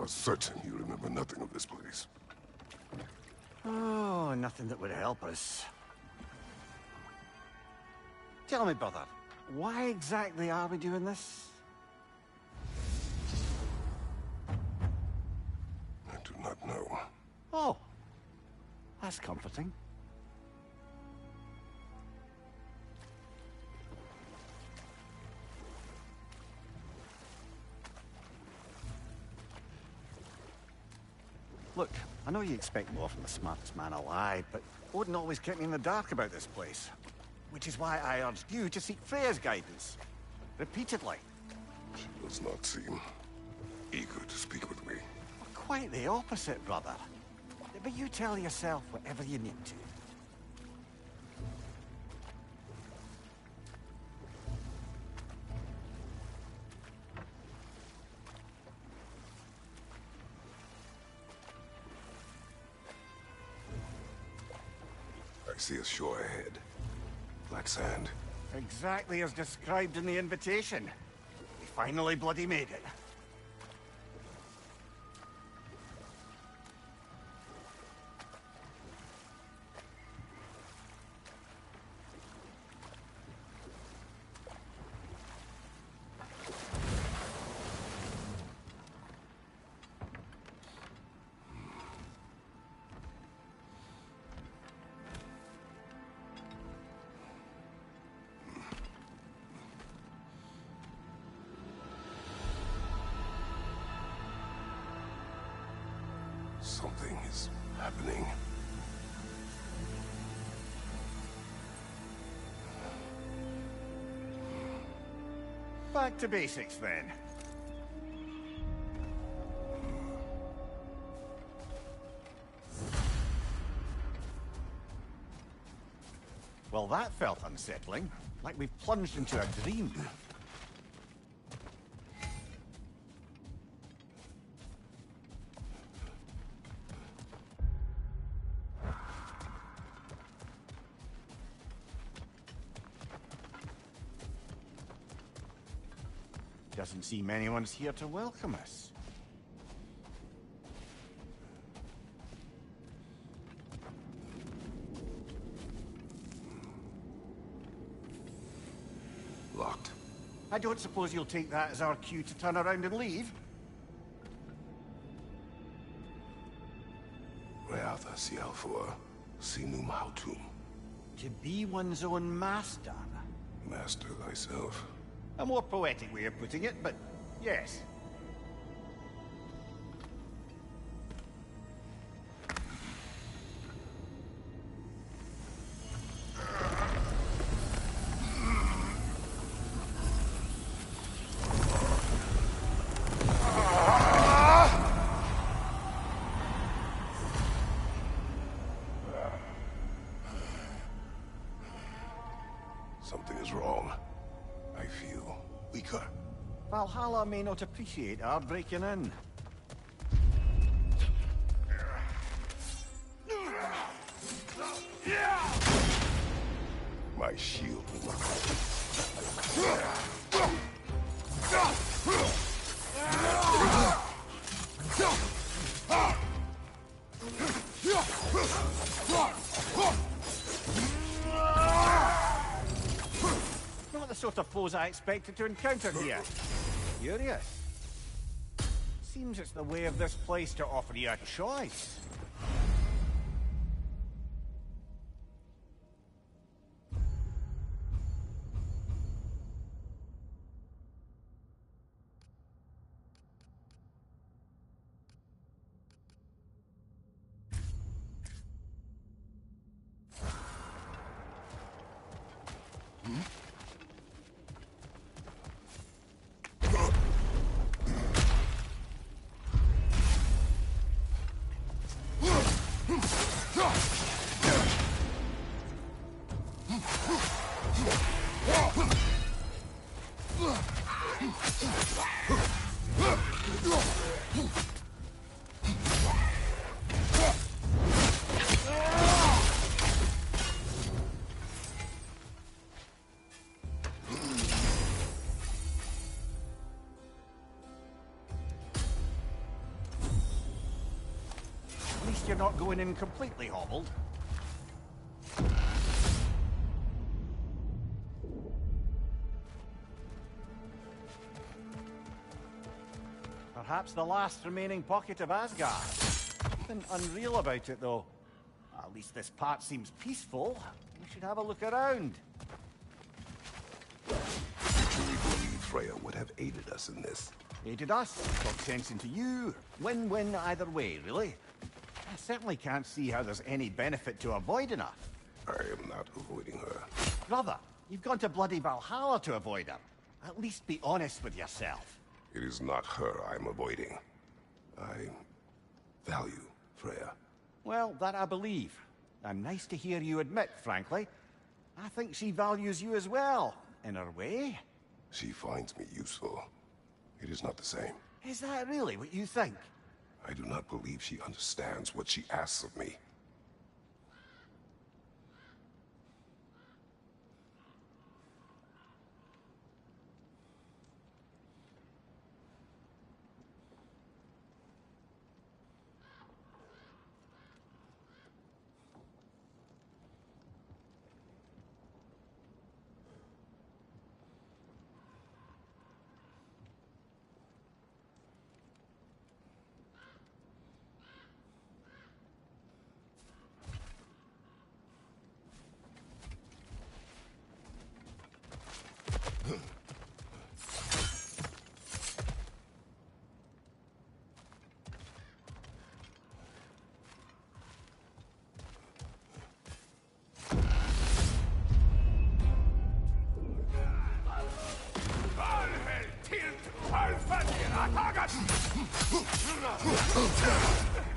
are certain you remember nothing of this place. Oh, nothing that would help us. Tell me, brother, why exactly are we doing this? I do not know. Oh, that's comforting. Look, I know you expect more from the smartest man alive, but Odin always kept me in the dark about this place. Which is why I urged you to seek Freya's guidance. Repeatedly. She does not seem eager to speak with me. Well, quite the opposite, brother. But you tell yourself whatever you need to. I see a shore ahead. Black sand. Exactly as described in the invitation. We finally bloody made it. Something is happening. Back to basics, then. Well, that felt unsettling. Like we've plunged into a dream. Doesn't seem anyone's here to welcome us. Locked. I don't suppose you'll take that as our cue to turn around and leave? Reatha Sialfua, Sinum Hautum. To be one's own master. Master thyself. A more poetic way of putting it, but yes. Something is wrong. I feel weaker. Valhalla may not appreciate our breaking in. My shield. Not the sort of foes I expected to encounter here. Curious. Seems it's the way of this place to offer you a choice. least you're not going in completely hobbled. Perhaps the last remaining pocket of Asgard. Nothing unreal about it, though. At least this part seems peaceful. We should have a look around. I truly believe Freya would have aided us in this. Aided us, talked sense into you. Win-win either way, really. I certainly can't see how there's any benefit to avoiding her. I am not avoiding her. Brother, you've gone to bloody Valhalla to avoid her. At least be honest with yourself. It is not her I'm avoiding. I value Freya. Well, that I believe. And nice to hear you admit, frankly. I think she values you as well, in her way. She finds me useful. It is not the same. Is that really what you think? I do not believe she understands what she asks of me.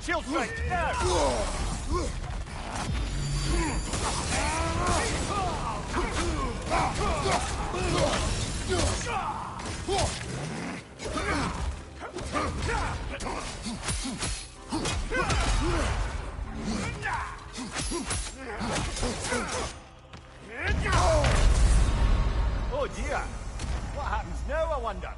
Shield strike, now! Oh dear! What happens now, I wonder?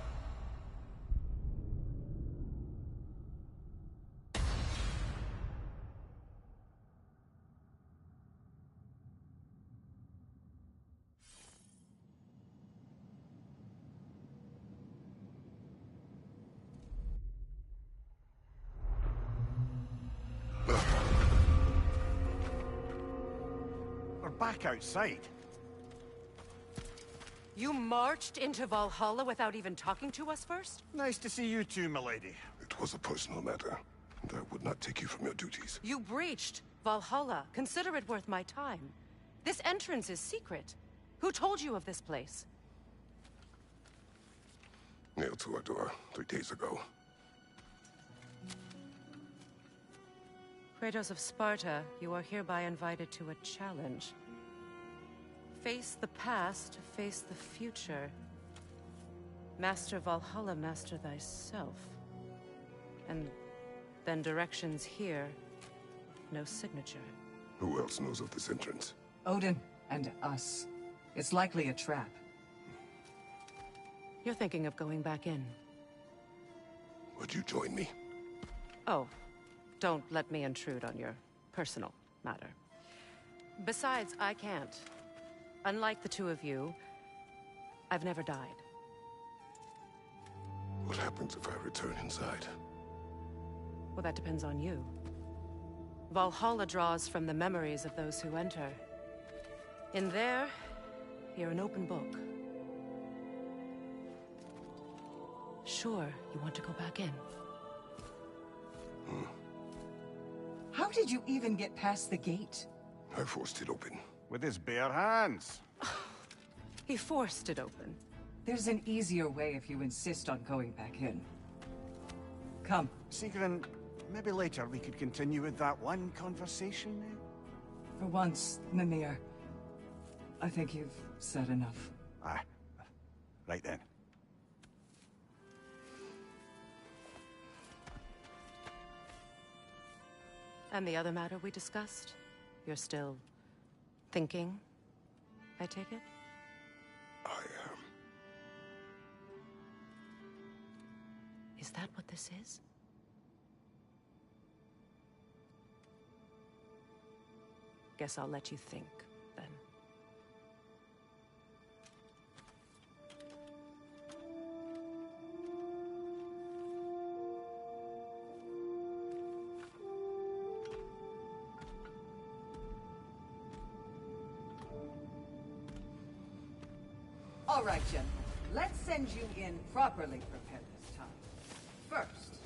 We're back outside. You marched into Valhalla without even talking to us first? Nice to see you too, milady. It was a personal matter, and I would not take you from your duties. You breached Valhalla. Consider it worth my time. This entrance is secret. Who told you of this place? Nailed to our door 3 days ago. Kratos of Sparta, you are hereby invited to a challenge. Face the past, face the future. Master Valhalla, master thyself. And then directions here, no signature. Who else knows of this entrance? Odin and us. It's likely a trap. You're thinking of going back in. Would you join me? Oh, don't let me intrude on your personal matter. Besides, I can't. Unlike the two of you, I've never died. What happens if I return inside? Well, that depends on you. Valhalla draws from the memories of those who enter. In there, you're an open book. Sure, you want to go back in. How did you even get past the gate? I forced it open. With his bare hands. He forced it open. There's an easier way if you insist on going back in. Come. Sigrun, maybe later we could continue with that one conversation. For once, Mimir. I think you've said enough. Aye. Right then. And the other matter we discussed? You're still thinking, I take it? I am. Is that what this is? Guess I'll let you think, then. All right, gentlemen. Let's send you in properly prepared this time. First,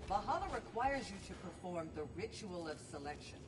Valhalla requires you to perform the ritual of selection.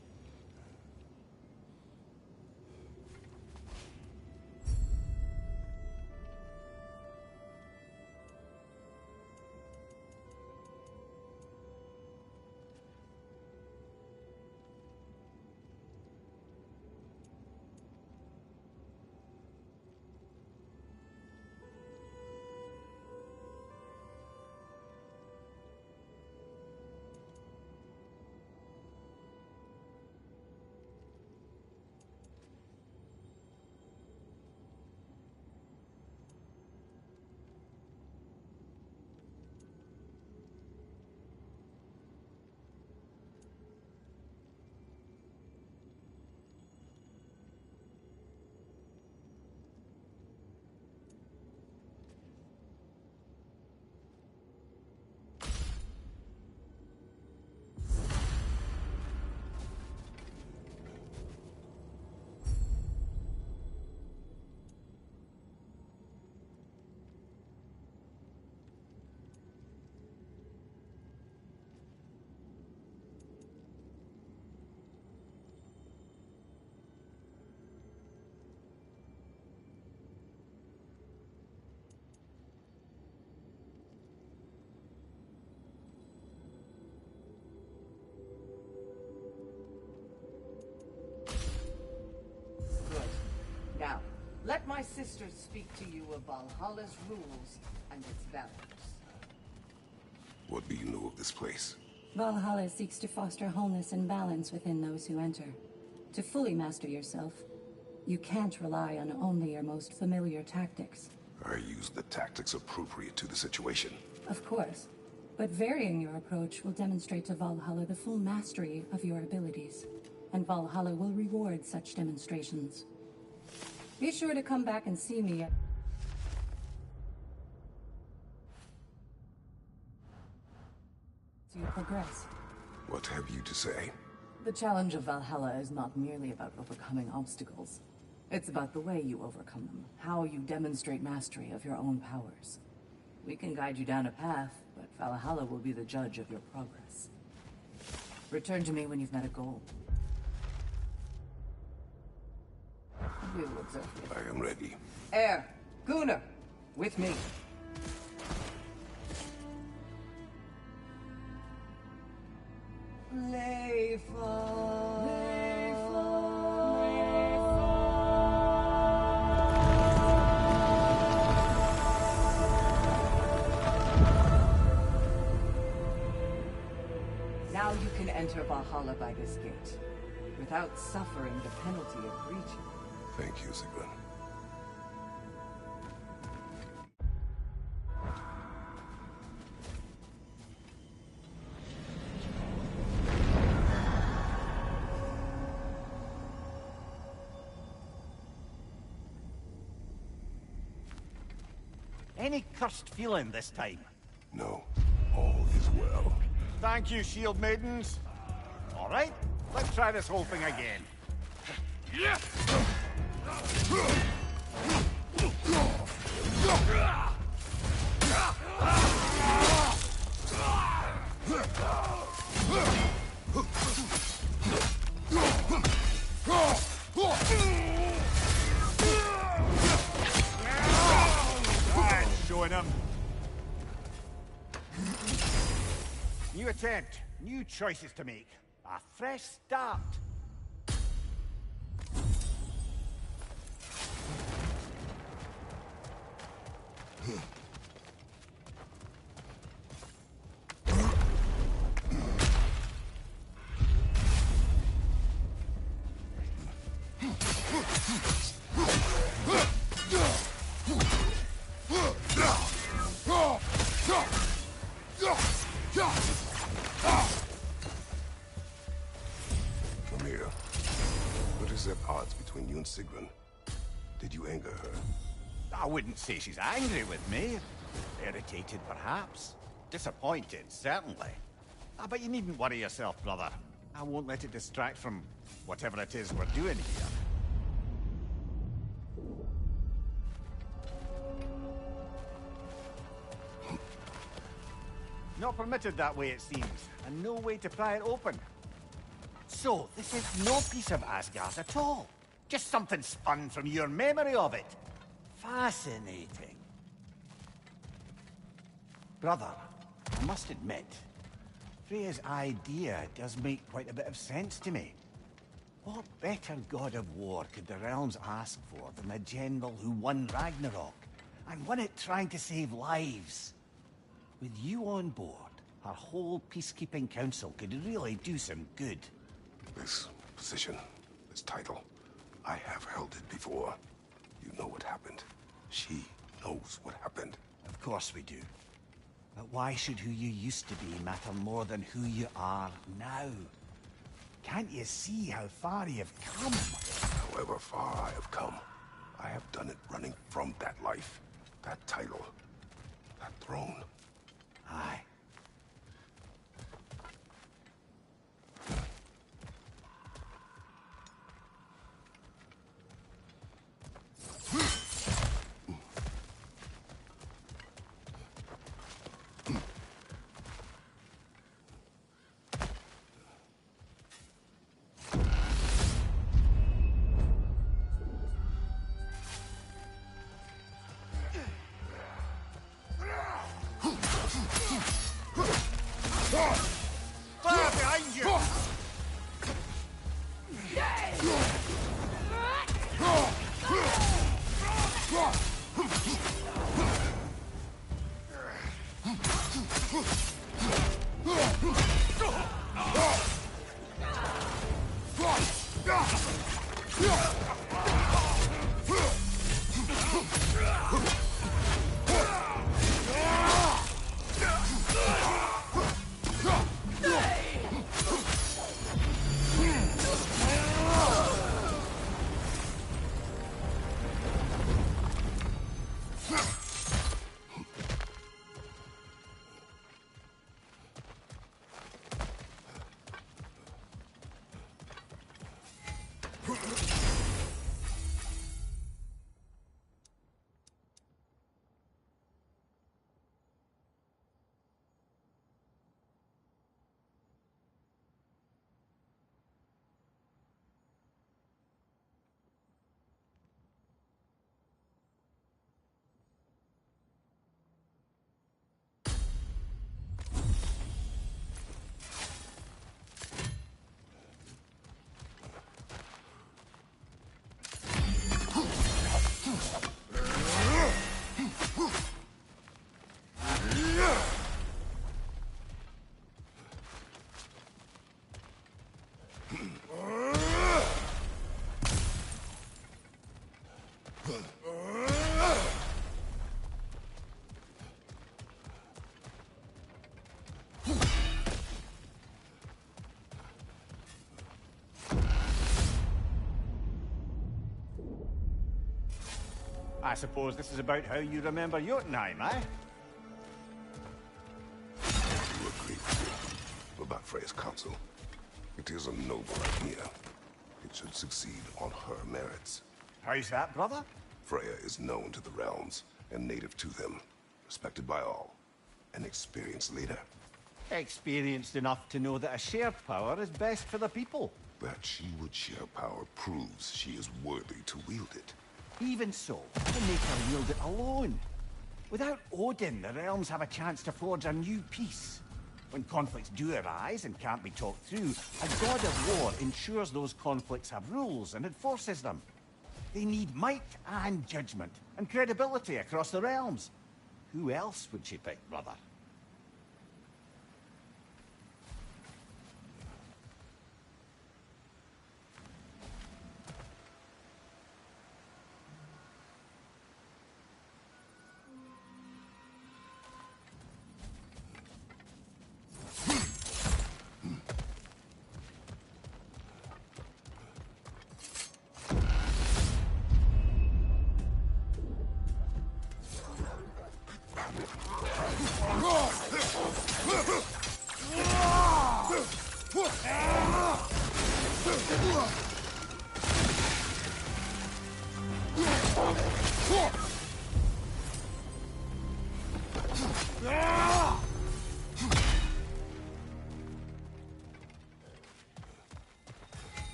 Now, let my sisters speak to you of Valhalla's rules and its values. What do you know of this place? Valhalla seeks to foster wholeness and balance within those who enter. To fully master yourself, you can't rely on only your most familiar tactics. I use the tactics appropriate to the situation. Of course, but varying your approach will demonstrate to Valhalla the full mastery of your abilities, and Valhalla will reward such demonstrations. Be sure to come back and see me at... so you progress. What have you to say? The challenge of Valhalla is not merely about overcoming obstacles. It's about the way you overcome them, how you demonstrate mastery of your own powers. We can guide you down a path, but Valhalla will be the judge of your progress. Return to me when you've met a goal. We will observe you. I am ready. Air, Gunnar, with me. Now you can enter Valhalla by this gate, without suffering the penalty of breaching. Thank you, Sigurd. Any cursed feeling this time? No, all is well. Thank you, shield maidens. All right, let's try this whole thing again. Showing him. New attempt, new choices to make. A fresh start. odds between you and Sigrun. Did you anger her? I wouldn't say she's angry with me. Irritated, perhaps. Disappointed, certainly. But you needn't worry yourself, brother. I won't let it distract from whatever it is we're doing here. Not permitted that way, it seems, and no way to pry it open. So, this is no piece of Asgard at all. Just something spun from your memory of it. Fascinating. Brother, I must admit, Freya's idea does make quite a bit of sense to me. What better god of war could the realms ask for than the general who won Ragnarok, and won it trying to save lives? With you on board, our whole peacekeeping council could really do some good. This position, this title, I have held it before. You know what happened. She knows what happened. Of course we do. But why should who you used to be matter more than who you are now? Can't you see how far you've come? However far I have come, I have done it running from that life, that title, that throne. Aye. Fire behind you! I suppose this is about how you remember Jotunheim, eh? You agree with me about Freya's council. It is a noble idea. It should succeed on her merits. How's that, brother? Freya is known to the realms and native to them, respected by all, an experienced leader. Experienced enough to know that a shared power is best for the people. That she would share power proves she is worthy to wield it. Even so, why make her wield it alone? Without Odin, the realms have a chance to forge a new peace. When conflicts do arise and can't be talked through, a god of war ensures those conflicts have rules and enforces them. They need might and judgment, and credibility across the realms. Who else would she pick, brother?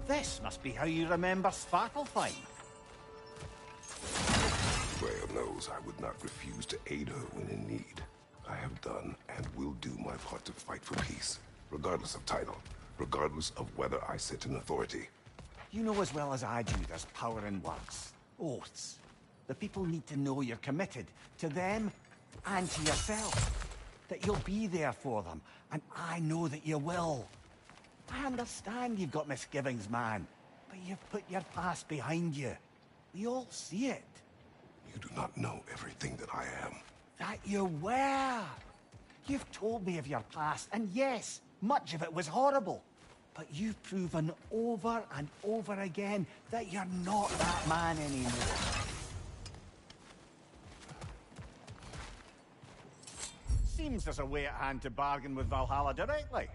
This must be how you remember Svartalfheim. Freya knows I would not refuse to aid her when in need. I have done and will do my part to fight for peace, regardless of title, regardless of whether I sit in authority. You know as well as I do there's power in words. Oaths. The people need to know you're committed to them and to yourself. That you'll be there for them, and I know that you will. I understand you've got misgivings, man, but you've put your past behind you. We all see it. You do not know everything that I am. That you were. You've told me of your past, and yes, much of it was horrible. But you've proven over and over again that you're not that man anymore. Seems there's a way at hand to bargain with Valhalla directly.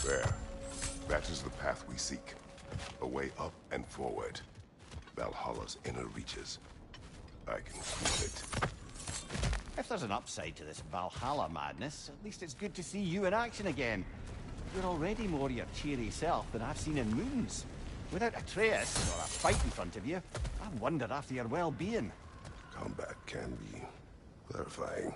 There. That is the path we seek. A way up and forward. Valhalla's inner reaches. I can feel it. If there's an upside to this Valhalla madness, at least it's good to see you in action again. You're already more your cheery self than I've seen in moons. Without Atreus, or a fight in front of you, I wonder after your well-being. Combat can be clarifying.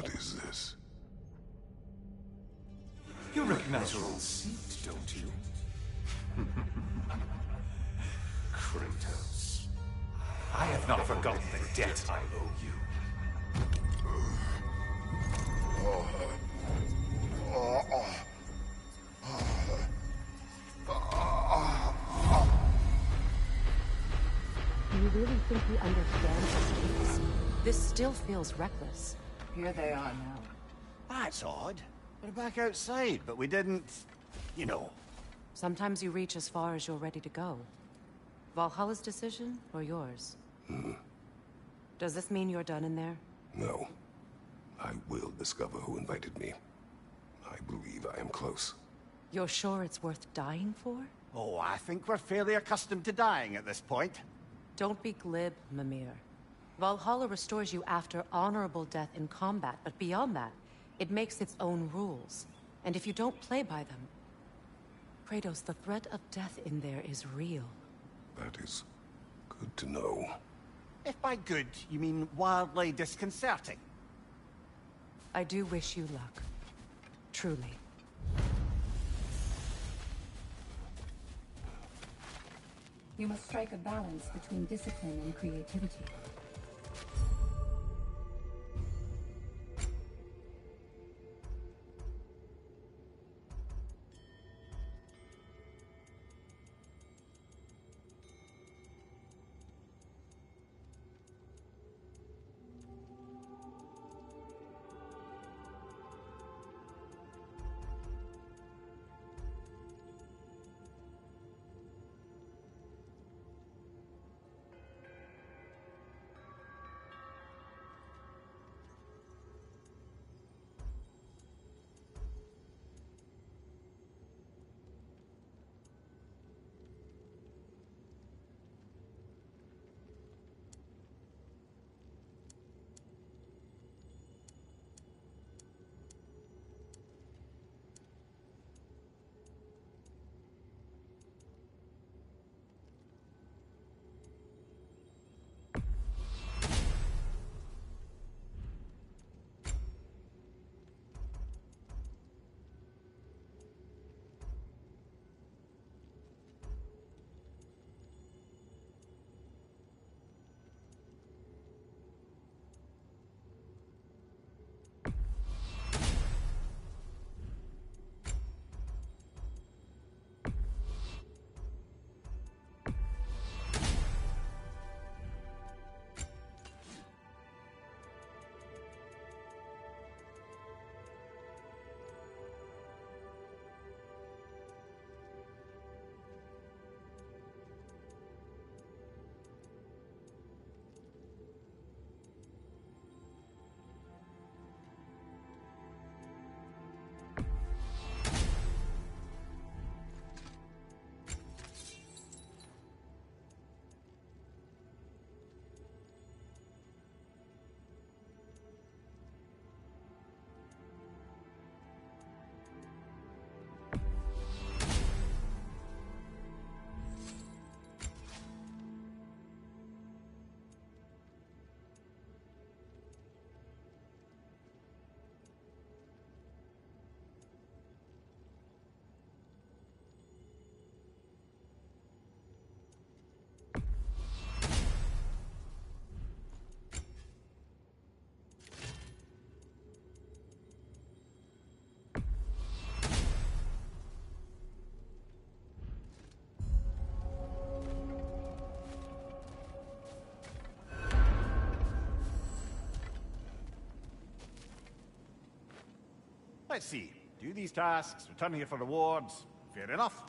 What is this? You recognize your old seat, don't you? Kratos. I have not forgotten the debt I owe you. Do you really think you understand the stakes? This still feels reckless. Here they are now. That's odd. We're back outside, but we didn't... you know. Sometimes you reach as far as you're ready to go. Valhalla's decision, or yours? Does this mean you're done in there? No. I will discover who invited me. I believe I am close. You're sure it's worth dying for? Oh, I think we're fairly accustomed to dying at this point. Don't be glib, Mimir. Valhalla restores you after honorable death in combat, but beyond that, it makes its own rules. And if you don't play by them... Kratos, the threat of death in there is real. That is good to know. If by good, you mean wildly disconcerting. I do wish you luck. Truly. You must strike a balance between discipline and creativity. Let's see. Do these tasks, return here for rewards. Fair enough.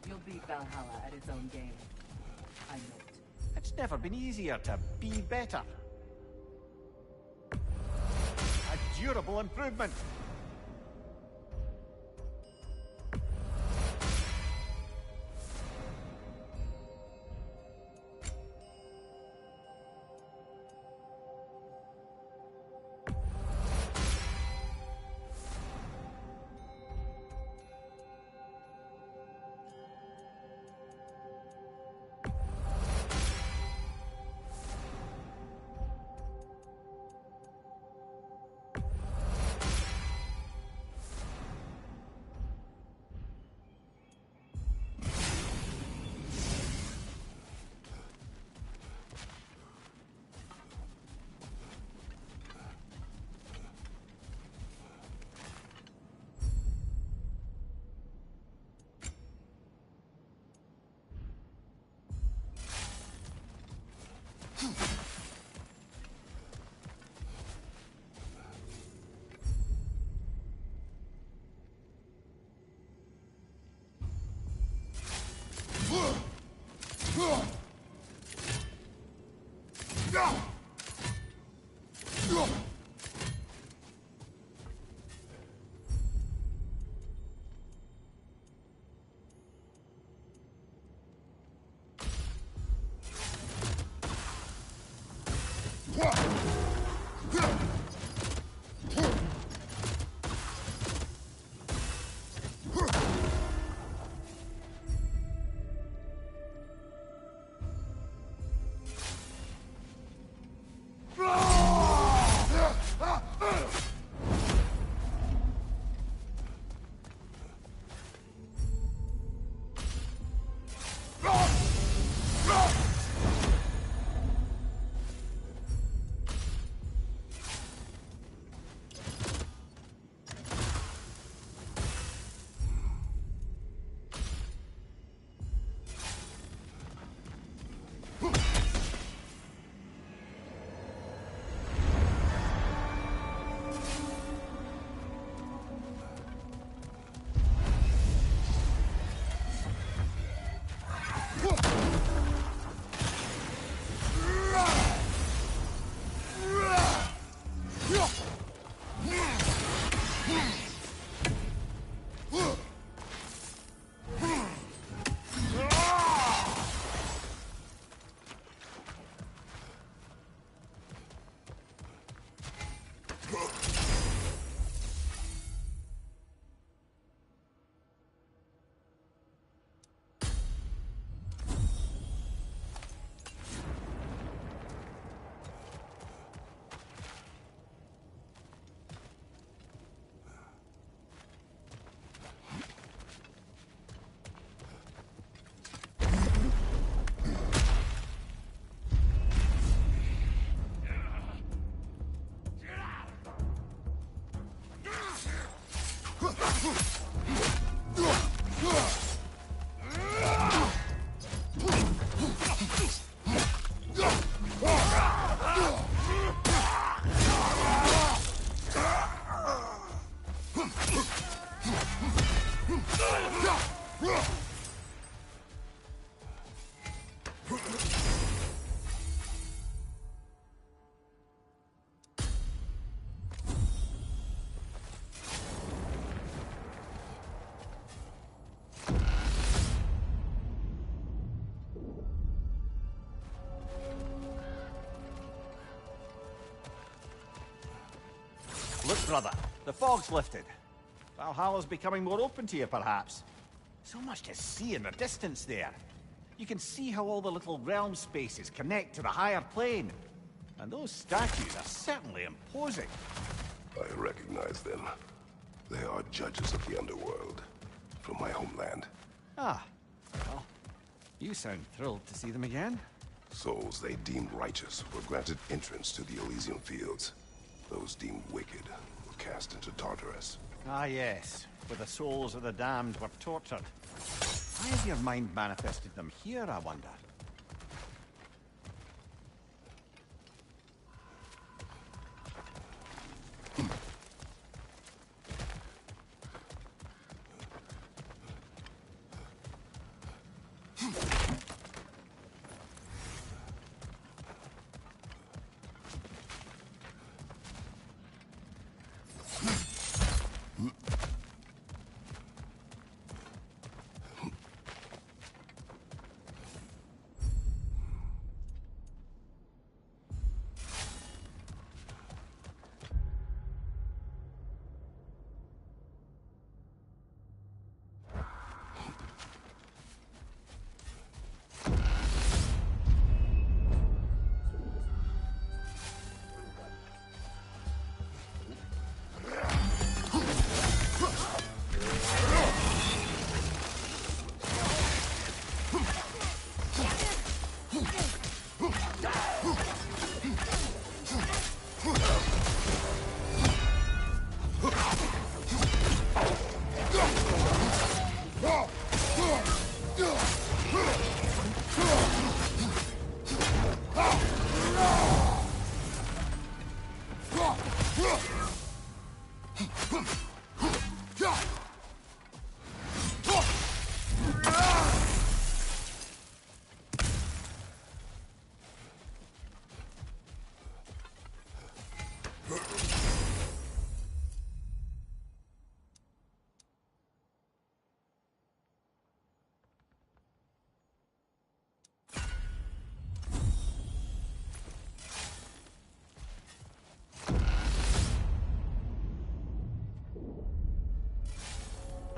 You'll beat Valhalla at its own game. I know it. It's never been easier to be better. A durable improvement. Look, brother, the fog's lifted. Valhalla's becoming more open to you, perhaps. So much to see in the distance there. You can see how all the little realm spaces connect to the higher plane. And those statues are certainly imposing. I recognize them. They are judges of the underworld, from my homeland. Ah, well, you sound thrilled to see them again. Souls they deemed righteous were granted entrance to the Elysian fields. Those deemed wicked were cast into Tartarus. Ah, yes, where the souls of the damned were tortured. Why has your mind manifested them here, I wonder?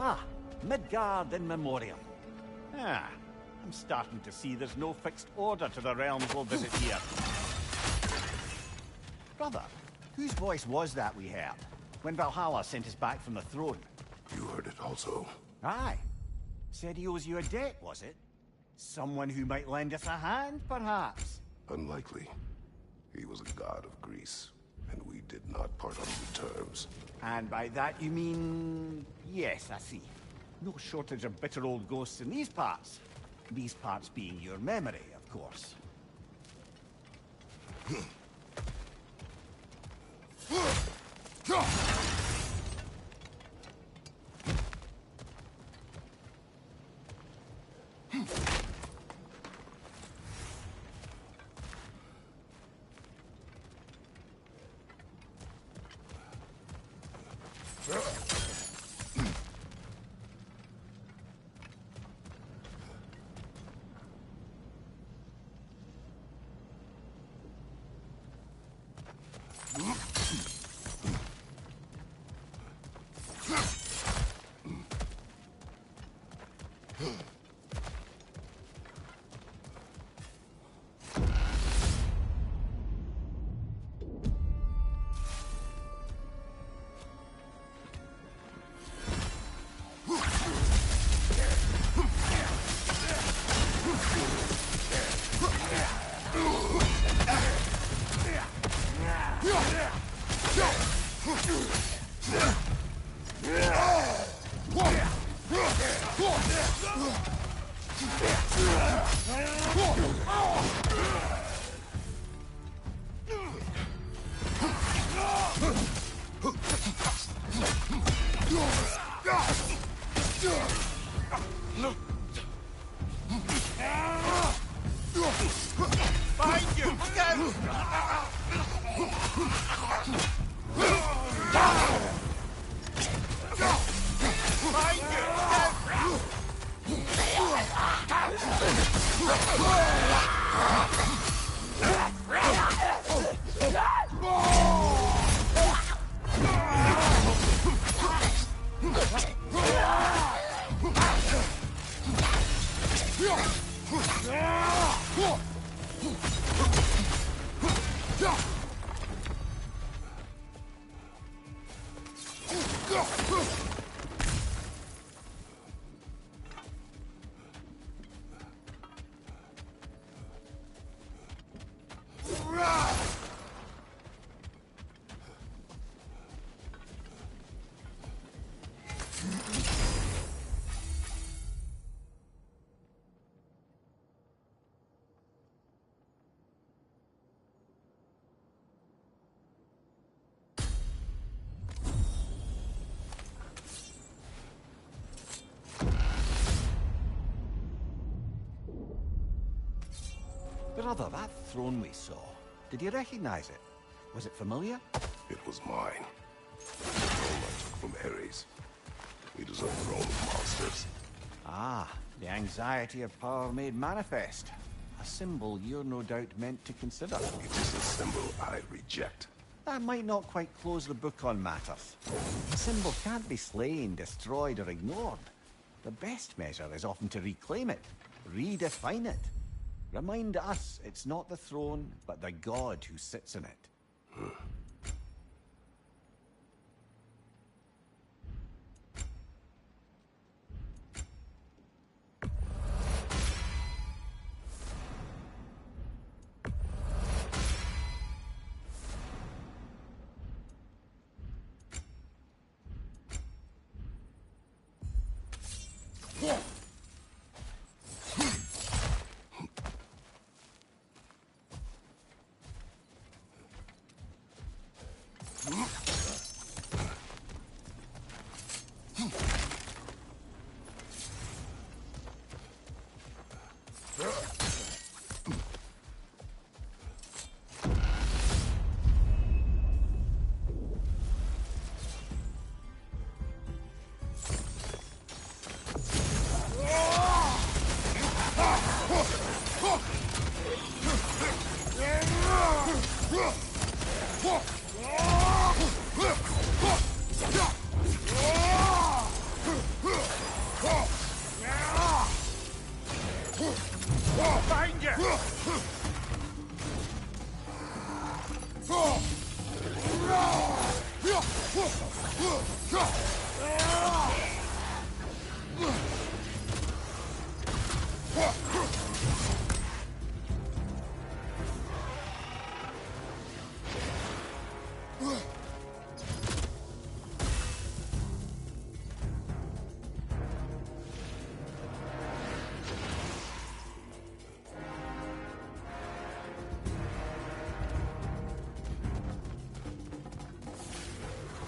Ah, Midgard in memoriam. Ah, I'm starting to see there's no fixed order to the realms we'll visit here. Brother, whose voice was that we heard when Valhalla sent us back from the throne? You heard it also. Aye. Said he owes you a debt, was it? Someone who might lend us a hand, perhaps? Unlikely. He was a god of Greece, and we did not part on good terms. And by that you mean... Yes, I see. No shortage of bitter old ghosts in these parts. These parts being your memory, of course. Brother, that throne we saw, did you recognize it? Was it familiar? It was mine. The throne I took from Ares. It is a throne of monsters. Ah, the anxiety of power made manifest. A symbol you're no doubt meant to consider. It is a symbol I reject. That might not quite close the book on matters. A symbol can't be slain, destroyed, or ignored. The best measure is often to reclaim it, redefine it. Remind us it's not the throne, but the god who sits in it.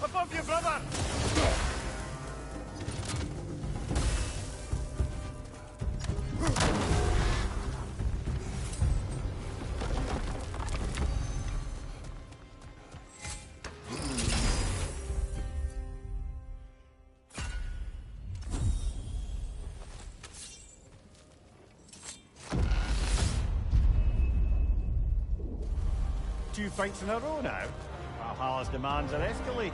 Above you, brother! Two fights in a row now. Valhalla's demands are escalating.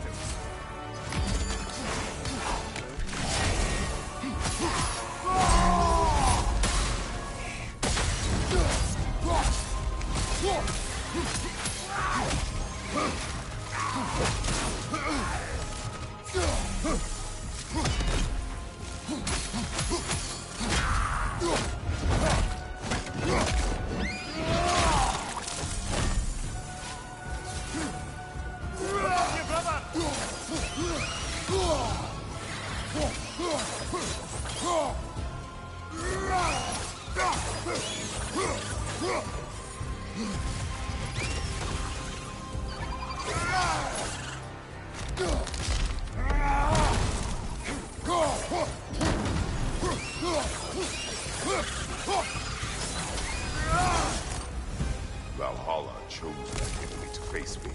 Valhalla chose that enemy to face me.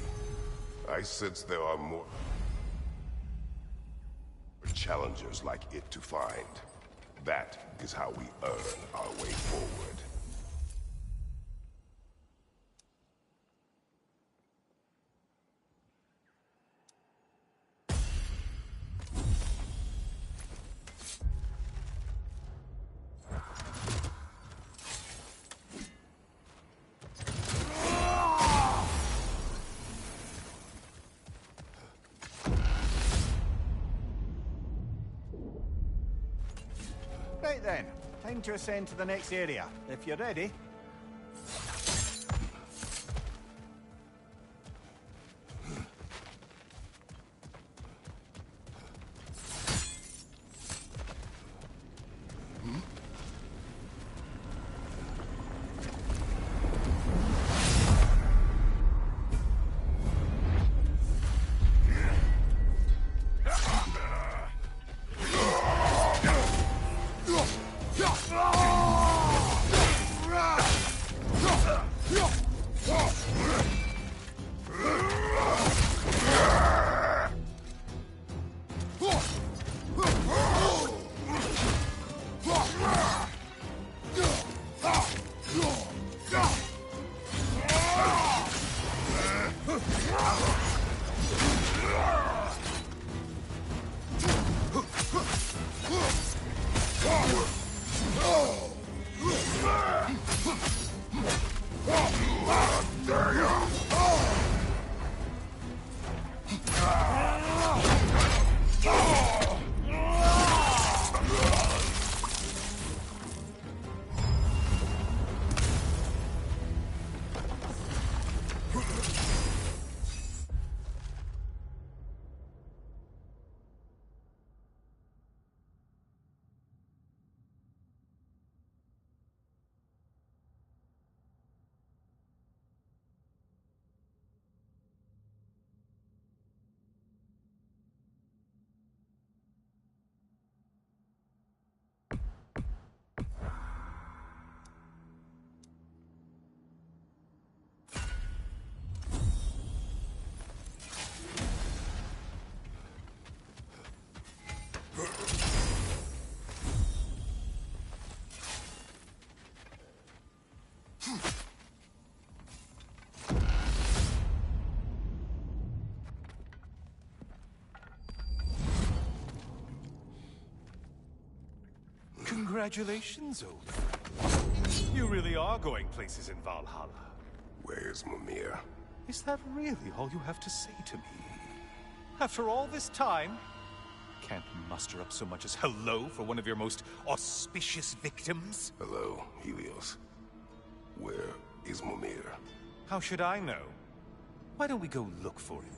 I sense there are more challengers like it to find. That is how we earn our way forward. Right then, time to ascend to the next area. If you're ready. Congratulations, old friend. You really are going places in Valhalla. Where's Mimir? Is that really all you have to say to me? After all this time, can't muster up so much as hello for one of your most auspicious victims? Hello, Helios. Where is Mimir? How should I know? Why don't we go look for him?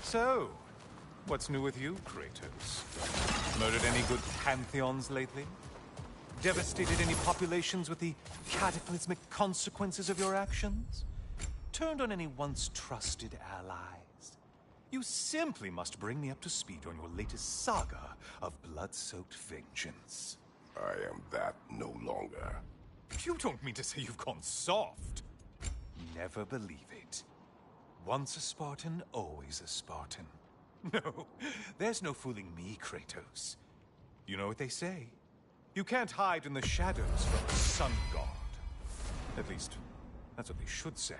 So, what's new with you, Kratos? Murdered any good pantheons lately? Devastated any populations with the cataclysmic consequences of your actions? Turned on any once trusted allies? You simply must bring me up to speed on your latest saga of blood-soaked vengeance. I am that no longer. You don't mean to say you've gone soft? Never believe it. Once a Spartan, always a Spartan. No, there's no fooling me, Kratos. You know what they say? You can't hide in the shadows from the sun god. At least, that's what they should say.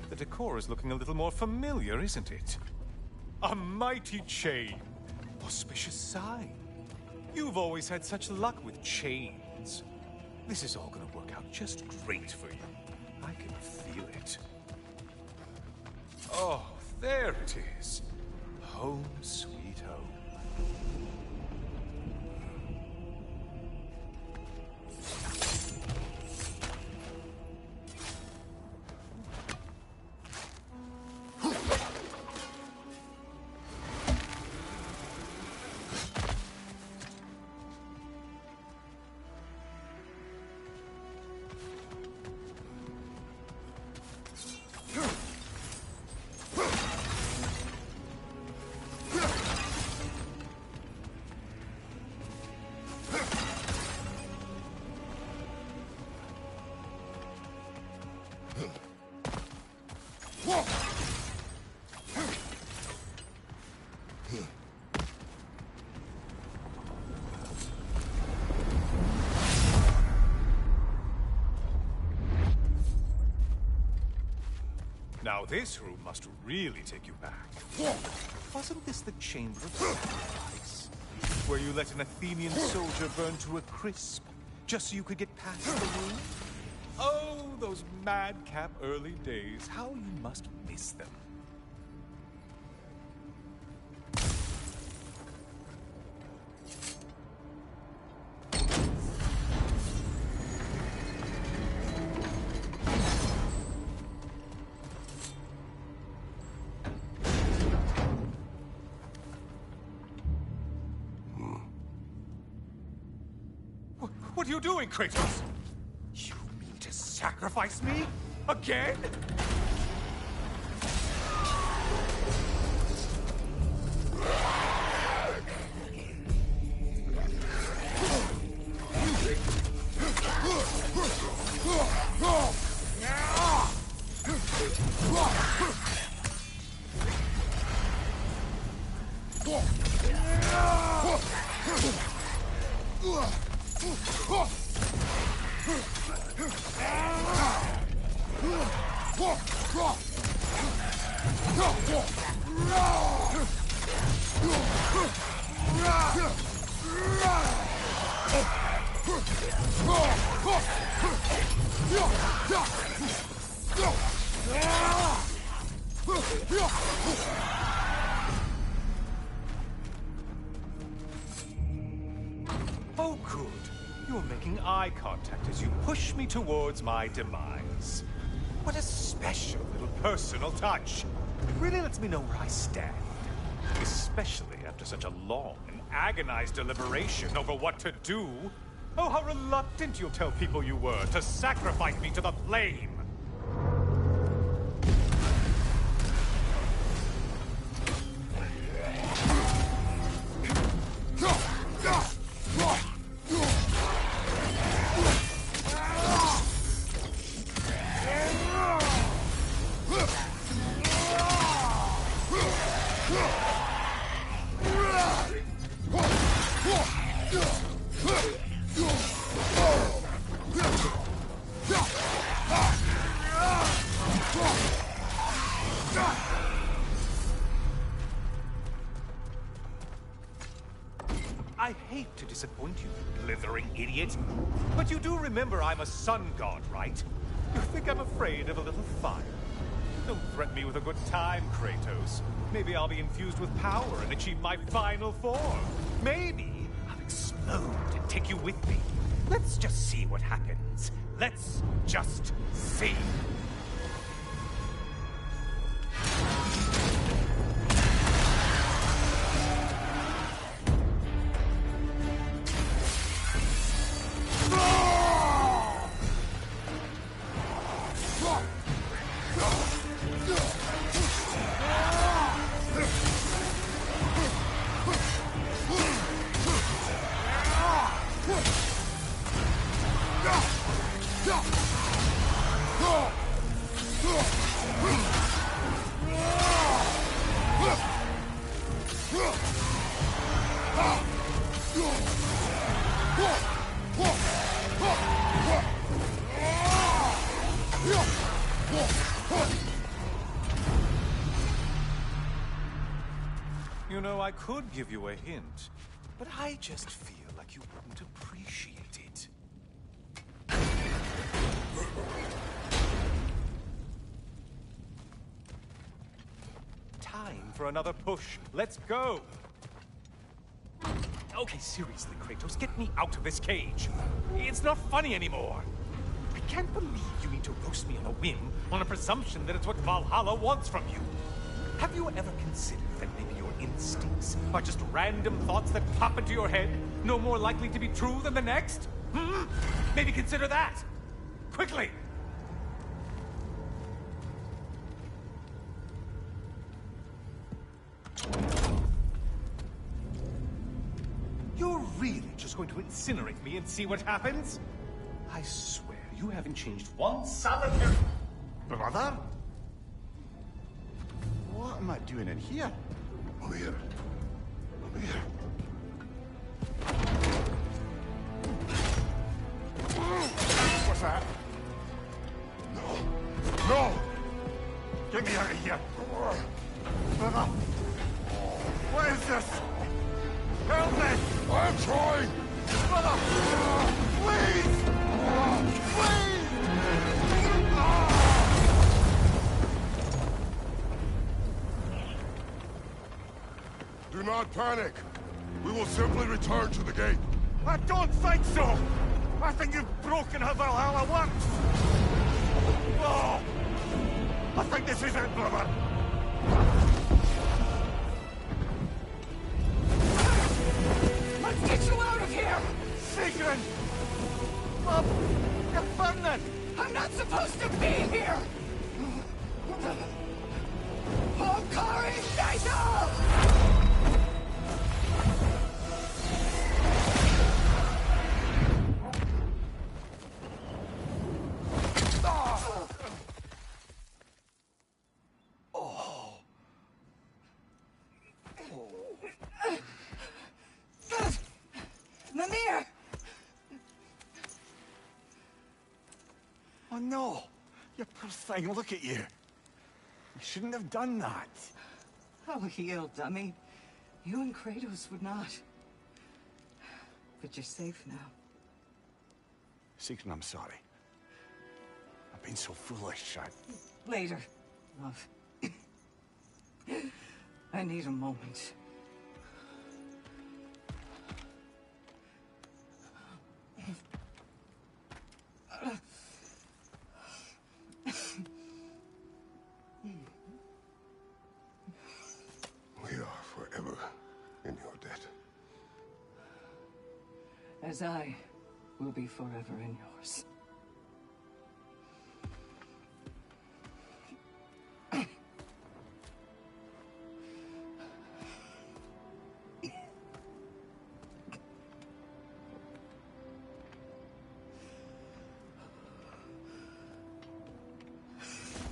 The decor is looking a little more familiar, isn't it? A mighty chain. Auspicious sign. You've always had such luck with chains. This is all gonna work out just great for you. I can feel it. Oh, there it is. Home sweet home. Now this room must really take you back. Wasn't this the Chamber of Sacrifice? Where you let an Athenian soldier burn to a crisp, just so you could get past the room? Oh, those madcap early days. How you must miss them. What are you doing, Kratos? You mean to sacrifice me? Again? Oh, good. You're making eye contact as you push me towards my demise. What a special little personal touch. It really lets me know where I stand. Especially after such a long and agonized deliberation over what to do. Oh, how reluctant you'll tell people you were to sacrifice me to the flame. I hate to disappoint you, blithering idiot. But you do remember I'm a sun god, right? You think I'm afraid of a little fire? Don't threaten me with a good time, Kratos. Maybe I'll be infused with power and achieve my final form. Maybe I'll explode and take you with me. Let's just see what happens. Let's just see. You know, I could give you a hint, but I just feel like you wouldn't appreciate it. time for another push. Let's go! Okay, seriously, Kratos, get me out of this cage. It's not funny anymore. I can't believe you need to roast me on a whim on a presumption that it's what Valhalla wants from you. Have you ever considered that maybe your instincts are just random thoughts that pop into your head, no more likely to be true than the next? Hmm? Maybe consider that! Quickly! You're really just going to incinerate me and see what happens? I swear, you haven't changed one solitary... Brother? What am I doing in here? Over here. Over here. What's that? No. No! Get me out of here! Brother! What is this? Help me! I'm trying! Brother! Please! Please! Do not panic. We will simply return to the gate. I don't think so! I think you've broken how Valhalla works! Oh! I think this is it, brother! Let's get you out of here! Sigrun! Love! You're burning! I'm not supposed to be here! Hokari Naito! Mimir! Oh no! You poor thing, look at you! You shouldn't have done that. Oh, heal, dummy. You and Kratos would not. But you're safe now. Sigrun, I'm sorry. I've been so foolish. Later, love. I need a moment. We are forever in your debt. As I will be forever in yours.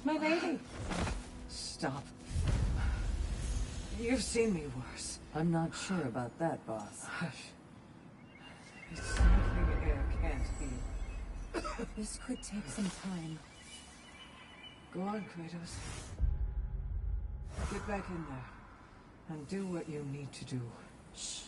My lady! Stop. You've seen me worse. I'm not sure about that, boss. Hush. It's something air can't heal. This could take some time. Go on, Kratos. Get back in there. And do what you need to do. Shh.